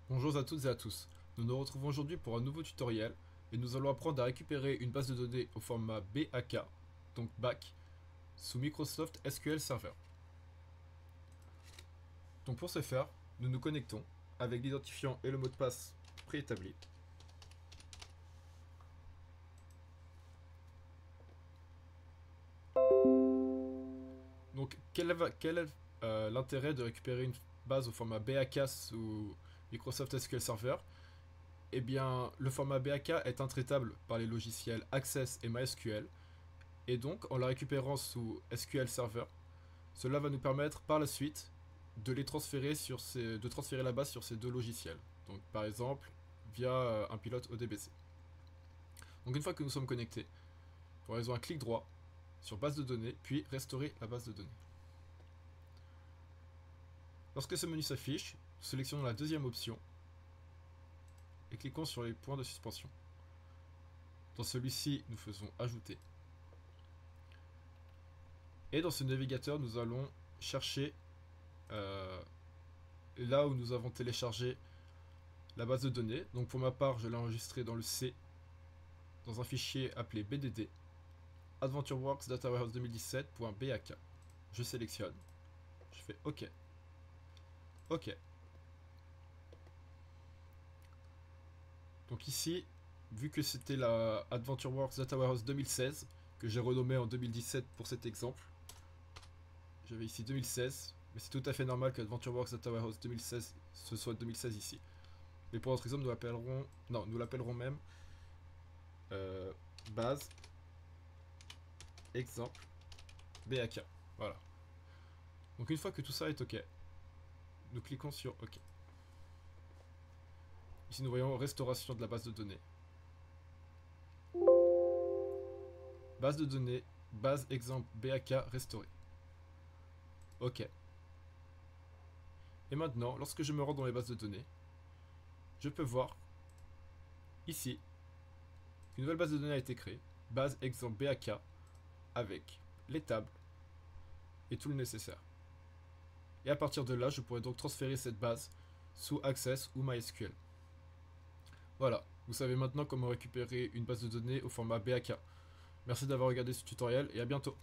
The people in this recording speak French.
Bonjour à toutes et à tous. Nous nous retrouvons aujourd'hui pour un nouveau tutoriel et nous allons apprendre à récupérer une base de données au format BAK, donc BAC, sous Microsoft SQL Server. Donc pour ce faire, nous nous connectons avec l'identifiant et le mot de passe préétabli. Donc quel est l'intérêt de récupérer une base au format BAK sous Microsoft SQL Server? Eh bien, le format BAK est intraitable par les logiciels Access et MySQL, et donc en la récupérant sous SQL Server, cela va nous permettre par la suite de transférer la base sur ces deux logiciels. Donc par exemple via un pilote ODBC. Donc une fois que nous sommes connectés, nous réalisons un clic droit sur base de données, puis restaurer la base de données. Lorsque ce menu s'affiche, sélectionnons la deuxième option et cliquons sur les points de suspension. Dans celui-ci, nous faisons ajouter. Et dans ce navigateur, nous allons chercher là où nous avons téléchargé la base de données. Donc pour ma part, je l'ai enregistré dans le C, dans un fichier appelé BDD, AdventureWorks Data Warehouse 2017.bak. Je sélectionne, je fais OK. OK. Donc ici, vu que c'était la AdventureWorks Data Warehouse 2016, que j'ai renommé en 2017 pour cet exemple, j'avais ici 2016, mais c'est tout à fait normal que AdventureWorks Data Warehouse 2016 ce soit 2016 ici. Mais pour notre exemple, nous l'appellerons même base exemple BAK. Voilà. Donc une fois que tout ça est OK, nous cliquons sur OK. Ici nous voyons restauration de la base de données. Base de données, base exemple BAK restaurée. OK. Et maintenant, lorsque je me rends dans les bases de données, je peux voir ici qu'une nouvelle base de données a été créée. Base exemple BAK avec les tables et tout le nécessaire. Et à partir de là, je pourrais donc transférer cette base sous Access ou MySQL. Voilà, vous savez maintenant comment récupérer une base de données au format BAK. Merci d'avoir regardé ce tutoriel et à bientôt.